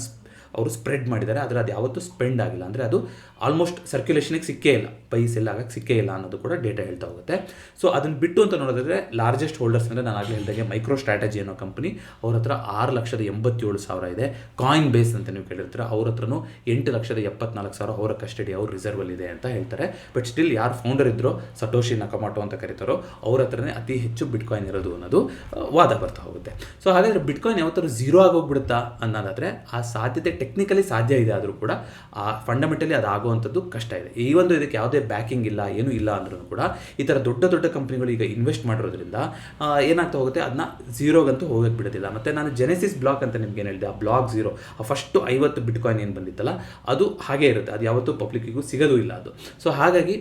ಅವರು ಸ್ಪ್ರೆಡ್ ಮಾಡಿದ್ದಾರೆ. ಆದರೆ ಅದು ಯಾವತ್ತೂ ಸ್ಪೆಂಡ್ ಆಗಿಲ್ಲ, ಅಂದರೆ ಅದು ಆಲ್ಮೋಸ್ಟ್ ಸರ್ಕ್ಯುಲೇಷನಿಗೆ ಸಿಕ್ಕೇ ಇಲ್ಲ, ಪೈಸೆಲ್ಲ ಆಗಕ್ಕೆ ಸಿಕ್ಕೇ ಇಲ್ಲ ಅನ್ನೋದು ಕೂಡ ಡೇಟಾ ಹೇಳ್ತಾ ಹೋಗುತ್ತೆ. ಸೊ ಅದನ್ನು ಬಿಟ್ಟು ಅಂತ ನೋಡಿದ್ರೆ ಲಾರ್ಜೆಸ್ಟ್ ಹೋಲ್ಡರ್ಸ್ ಅಂದರೆ ನಾನು ಆಗಲೇ ಹೇಳಿದಾಗೆ ಮೈಕ್ರೋ ಸ್ಟ್ರಾಟಜಿ ಅನ್ನೋ ಕಂಪನಿ, ಅವ್ರ ಹತ್ರ 6,87,000 ಇದೆ. ಕಾಯಿನ್ ಬೇಸ್ ಅಂತ ನೀವು ಕೇಳಿರ್ತೀರ, ಅವ್ರ ಹತ್ರನೂ 8,74,000 ಅವರ ಕಸ್ಟಡಿ, ಅವ್ರ ರಿಸರ್ವಲ್ಲಿ ಇದೆ ಅಂತ ಹೇಳ್ತಾರೆ. ಬಟ್ ಸ್ಟಿಲ್ ಯಾರು ಫೌಂಡರ್ ಇದ್ರೋ, ಸಟೋಶಿ ನಕಮೋಟೋ ಅಂತ ಕರೀತಾರೋ, ಅವ್ರ ಹತ್ರನೇ ಅತಿ ಹೆಚ್ಚು ಬಿಟ್ಕಾಯಿನ್ ಇರೋದು ಅನ್ನೋದು ವಾದ ಬರ್ತಾ ಹೋಗುತ್ತೆ. ಸೊ ಹಾಗಾದರೆ ಬಿಟ್ಕಾಯಿನ್ ಯಾವತ್ತಾರು ಝೀರೋ ಆಗೋಗ್ಬಿಡುತ್ತಾ ಅನ್ನೋದಾದರೆ ಆ ಸಾಧ್ಯತೆ ಟೆಕ್ನಿಕಲಿ ಸಾಧ್ಯ ಇದೆ, ಆದರೂ ಕೂಡ ಆ ಫಂಡಮೆಂಟಲಿ ಅದು ಆಗುವಂಥದ್ದು ಕಷ್ಟ ಇದೆ. ಈ ಒಂದು ಇದಕ್ಕೆ ಯಾವುದೇ ಬ್ಯಾಕಿಂಗ್ ಇಲ್ಲ, ಏನೂ ಇಲ್ಲ ಅಂದ್ರೂ ಕೂಡ ಈ ಥರ ದೊಡ್ಡ ಕಂಪ್ನಿಗಳು ಈಗ ಇನ್ವೆಸ್ಟ್ ಮಾಡಿರೋದ್ರಿಂದ ಏನಾಗ್ತಾ ಹೋಗುತ್ತೆ, ಅದನ್ನ ಝೀರೋಗಂತೂ ಹೋಗಕ್ಕೆ ಬಿಡೋದಿಲ್ಲ. ಮತ್ತು ನಾನು ಜೆನೆಸಿಸ್ ಬ್ಲಾಕ್ ಅಂತ ನಿಮ್ಗೆ ಏನು ಹೇಳಿದೆ, ಆ ಬ್ಲಾಕ್ ಝೀರೋ, ಆ ಫಸ್ಟು 50 ಬಿಟ್ಕಾಯಿನ್ ಏನು ಬಂದಿತ್ತಲ್ಲ ಅದು ಹಾಗೇ ಇರುತ್ತೆ, ಅದು ಯಾವತ್ತೂ ಪಬ್ಲಿಕ್ಕಿಗೂ ಸಿಗೋದು ಇಲ್ಲ ಅದು. ಸೊ ಹಾಗಾಗಿ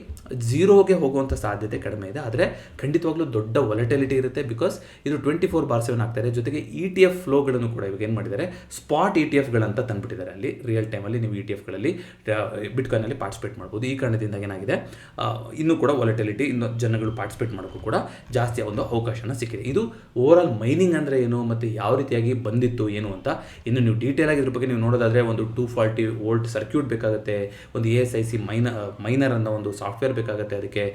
ಝೀರೋಗೆ ಹೋಗುವಂಥ ಸಾಧ್ಯತೆ ಕಡಿಮೆ ಇದೆ. ಆದರೆ ಖಂಡಿತವಾಗ್ಲೂ ದೊಡ್ಡ ವಾಲಟಿಲಿಟಿ ಇರುತ್ತೆ, ಬಿಕಾಸ್ ಇದು 24/7 ಆಗ್ತಾರೆ. ಜೊತೆಗೆ ETF ಫ್ಲೋಗಳನ್ನು ಕೂಡ ಇವಾಗ ಏನು ಮಾಡಿದ್ದಾರೆ, ಸ್ಪಾಟ್ ETFಗಳಂತ ತಂದುಬಿಟ್ಟಿದ್ದಾರೆ. ಅಲ್ಲಿ ರಿಯಲ್ ಟೈಮಲ್ಲಿ ನೀವು ETFಗಳಲ್ಲಿ ಬಿಟ್ಕಾಯಿನಲ್ಲಿ ಪಾರ್ಟಿಸಿಪೇಟ್ ಮಾಡ್ಬೋದು. ಈ ಕಾರಣದಿಂದ ಏನಾಗಿದೆ, ಇನ್ನೂ ಕೂಡ ವಾಲಟಿಲಿಟಿ, ಇನ್ನು ಜನಗಳು ಪಾರ್ಟಿಸಿಪೇಟ್ ಮಾಡೋಕ್ಕೂ ಕೂಡ ಜಾಸ್ತಿ ಒಂದು ಅವಕಾಶನ ಸಿಕ್ಕಿದೆ. ಇದು ಓವರ್ ಆಲ್ ಮೈನಿಂಗ್ ಅಂದರೆ ಏನು ಮತ್ತು ಯಾವ ರೀತಿಯಾಗಿ ಬಂದಿತ್ತು ಏನು ಅಂತ ಇನ್ನು ನೀವು ಡೀಟೇಲ್ ಆಗಿ ಇದ್ರ ಬಗ್ಗೆ ನೀವು ನೋಡೋದಾದರೆ ಒಂದು 240 ವೋಲ್ಟ್ ಸರ್ಕ್ಯೂಟ್ ಬೇಕಾಗುತ್ತೆ, ಒಂದು ASIC ಮೈನರ್ ಅನ್ನೋ ಒಂದು ಸಾಫ್ಟ್ವೇರ್ ಬೇಕಾಗುತ್ತೆ, ಅದಕ್ಕೆ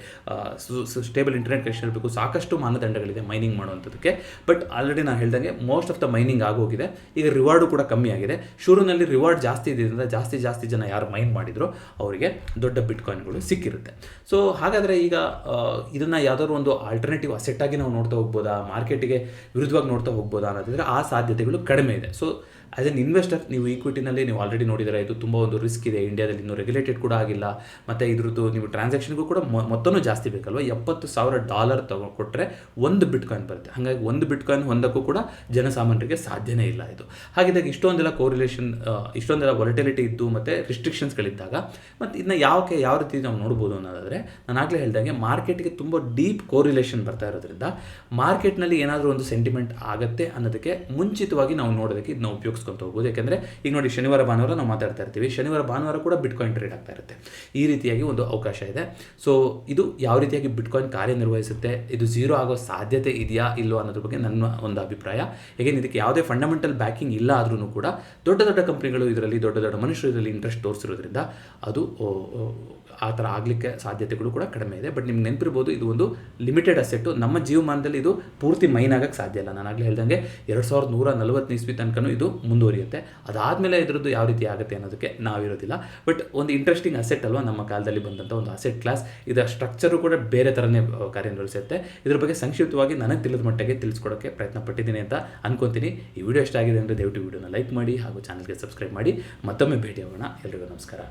ಸ್ಟೇಬಲ್ ಇಂಟರ್ನೆಟ್ ಕನೆಕ್ಷನ್ ಇರಬೇಕು, ಸಾಕಷ್ಟು ಮಾನದಂಡಗಳಿದೆ ಮೈನಿಂಗ್ ಮಾಡುವಂಥದ್ದಕ್ಕೆ. ಬಟ್ ಆಲ್ರೆಡಿ ನಾನು ಹೇಳ್ದಂಗೆ ಮೋಸ್ಟ್ ಆಫ್ ದ ಮೈನಿಂಗ್ ಆಗೋಗಿದೆ. ಈಗ ರಿವಾರ್ಡು ಕೂಡ ಕಮ್ಮಿ ಆಗಿದೆ. ಶುರುವಿನಲ್ಲಿ ರಿವಾರ್ಡ್ ಜಾಸ್ತಿ ಇದರಿಂದ ಜಾಸ್ತಿ ಜನ ಯಾರು ಮೈನ್ ಮಾಡಿದ್ರು ಅವರಿಗೆ ದೊಡ್ಡ ಬಿಟ್ಕಾಯಿನ್ಗಳು ಸಿಕ್ಕಿರುತ್ತೆ. ಸೊ ಹಾಗಾದರೆ ಈಗ ಇದನ್ನು ಯಾವುದಾದ್ರು ಒಂದು ಆಲ್ಟರ್ನೇಟಿವ್ ಅಸೆಟ್ ಆಗಿ ನಾವು ನೋಡ್ತಾ ಹೋಗ್ಬೋದಾ, ಮಾರ್ಕೆಟಿಗೆ ವಿರುದ್ಧವಾಗಿ ನೋಡ್ತಾ ಹೋಗ್ಬೋದಾ ಅನ್ನೋದಿದ್ರೆ ಆ ಸಾಧ್ಯತೆಗಳು ಕಡಿಮೆ ಇದೆ. ಸೊ ಆ್ಯಸ್ ಎನ್ ಇನ್ವೆಸ್ಟರ್ ನೀವು ಈಕ್ವಿಟಿನಲ್ಲಿ ನೀವು ಆಲ್ರೆಡಿ ನೋಡಿದರೆ ಇದು ತುಂಬ ಒಂದು ರಿಸ್ಕ್ ಇದೆ. ಇಂಡಿಯಾದಲ್ಲಿ ಇನ್ನೂ ರೆಗ್ಯುಲೇಟೆಡ್ ಕೂಡ ಆಗಿಲ್ಲ, ಮತ್ತು ಇದ್ರದ್ದು ನೀವು ಟ್ರಾನ್ಸಾಕ್ಷನ್ಗೂ ಕೂಡ ಮೊತ್ತನೂ ಜಾಸ್ತಿ ಬೇಕಲ್ವ. $70,000 ಕೊಟ್ಟರೆ ಒಂದು ಬಿಟ್ಕಾಯಿನ್ ಬರುತ್ತೆ. ಹಾಗಾಗಿ ಒಂದು ಬಿಟ್ಕಾಯಿನ್ ಹೊಂದಕ್ಕೂ ಕೂಡ ಜನಸಾಮಾನ್ಯರಿಗೆ ಸಾಧ್ಯನೇ ಇಲ್ಲ ಇದು. ಹಾಗಿದ್ದಾಗ ಇಷ್ಟೊಂದೆಲ್ಲ ಕೋರಿಲೇಷನ್, ಇಷ್ಟೊಂದೆಲ್ಲ ವಾಲಟಿಲಿಟಿ ಇದ್ದು ಮತ್ತು ರಿಸ್ಟ್ರಿಕ್ಷನ್ಸ್ಗಳಿದ್ದಾಗ ಮತ್ತು ಇದನ್ನ ಯಾವ ರೀತಿ ನಾವು ನೋಡ್ಬೋದು ಅನ್ನೋದಾದರೆ, ನಾನು ಆಗಲೇ ಹೇಳಿದಾಗೆ ಮಾರ್ಕೆಟ್ಗೆ ತುಂಬ ಡೀಪ್ ಕೋರಿಲೇಷನ್ ಬರ್ತಾ ಇರೋದ್ರಿಂದ ಮಾರ್ಕೆಟ್ನಲ್ಲಿ ಏನಾದರೂ ಒಂದು ಸೆಂಟಿಮೆಂಟ್ ಆಗುತ್ತೆ ಅನ್ನೋದಕ್ಕೆ ಮುಂಚಿತವಾಗಿ ನಾವು ನೋಡೋದಕ್ಕೆ ಇದನ್ನ ಉಪಯೋಗಿಸ್ಕೊಂಡು ಹೋಗ್ಬೋದು. ಯಾಕೆಂದರೆ ಈಗ ನೋಡಿ, ಶನಿವಾರ ಭಾನುವಾರ ನಾವು ಮಾತಾಡ್ತಾ ಇರ್ತೀವಿ, ಶನಿವಾರ ಭಾನುವಾರ ಕೂಡ ಬಿಟ್ಕಾಯಿನ್ ಟ್ರೇಡ್ ಆಗ್ತಾ ಇರುತ್ತೆ. ಈ ರೀತಿಯಾಗಿ ಒಂದು ಅವಕಾಶ ಇದೆ. ಸೊ ಇದು ಯಾವ ರೀತಿಯಾಗಿ ಬಿಟ್ಕಾಯಿನ್ ಕಾರ್ಯನಿರ್ವಹಿಸುತ್ತೆ, ಇದು ಝೀರೋ ಆಗೋ ಸಾಧ್ಯತೆ ಇದೆಯಾ ಇಲ್ಲೋ ಅನ್ನೋದ್ರ ಬಗ್ಗೆ ನನ್ನ ಒಂದು ಅಭಿಪ್ರಾಯ. ಹೇಗೆ ಇದಕ್ಕೆ ಯಾವುದೇ ಫಂಡಮೆಂಟಲ್ ಬ್ಯಾಕಿಂಗ್ ಇಲ್ಲ ಆದ್ರೂ ಕೂಡ ದೊಡ್ಡ ಕಂಪ್ನಿಗಳು ಇದರಲ್ಲಿ, ದೊಡ್ಡ ಮನುಷ್ಯರು ಇದರಲ್ಲಿ ಇಂಟ್ರೆಸ್ಟ್ ತೋರಿಸಿರೋದ್ರಿಂದ ಅದು ಆ ಥರ ಆಗಲಿಕ್ಕೆ ಸಾಧ್ಯತೆಗಳು ಕೂಡ ಕಡಿಮೆ ಇದೆ. ಬಟ್ ನಿಮ್ಗೆ ನೆನಪಿರ್ಬೋದು, ಇದು ಒಂದು ಲಿಮಿಟೆಡ್ ಅಸೆಟ್ಟು. ನಮ್ಮ ಜೀವಮಾನದಲ್ಲಿ ಇದು ಪೂರ್ತಿ ಮೈನ್ ಆಗೋಕ್ಕೆ ಸಾಧ್ಯ ಇಲ್ಲ. ನಾನು ಆಗಲೇ ಹೇಳ್ದಂಗೆ 2140 ಇಸ್ವಿ ತನಕನೂ ಇದು ಮುಂದುವರಿಯುತ್ತೆ. ಅದಾದಮೇಲೆ ಇದರದ್ದು ಯಾವ ರೀತಿ ಆಗುತ್ತೆ ಅನ್ನೋದಕ್ಕೆ ನಾವಿರೋದಿಲ್ಲ. ಬಟ್ ಒಂದು ಇಂಟ್ರೆಸ್ಟಿಂಗ್ ಅಸೆಟ್ ಅಲ್ವಾ, ನಮ್ಮ ಕಾಲದಲ್ಲಿ ಬಂದಂಥ ಒಂದು ಅಸೆಟ್ ಕ್ಲಾಸ್. ಇದರ ಸ್ಟ್ರಕ್ಚರು ಕೂಡ ಬೇರೆ ಥರನೇ ಕಾರ್ಯನಿರ್ವಹಿಸುತ್ತೆ. ಇದ್ರ ಬಗ್ಗೆ ಸಂಕ್ಷಿಪ್ತವಾಗಿ ನನಗೆ ತಿಳಿದ ಮಟ್ಟಿಗೆ ತಿಳಿಸ್ಕೊಡೋಕ್ಕೆ ಪ್ರಯತ್ನ ಪಟ್ಟಿದ್ದೀನಿ ಅಂತ ಅನ್ಕೊತೀನಿ. ಈ ವಿಡಿಯೋ ಎಷ್ಟಾಗಿದೆ ಅಂದರೆ ದಯವಿಟ್ಟು ವಿಡಿಯೋನ ಲೈಕ್ ಮಾಡಿ ಹಾಗೂ ಚಾನಲ್ಗೆ ಸಬ್ಸ್ಕ್ರೈಬ್ ಮಾಡಿ. ಮತ್ತೊಮ್ಮೆ ಭೇಟಿ ಆಗೋಣ. ಎಲ್ರಿಗೂ ನಮಸ್ಕಾರ.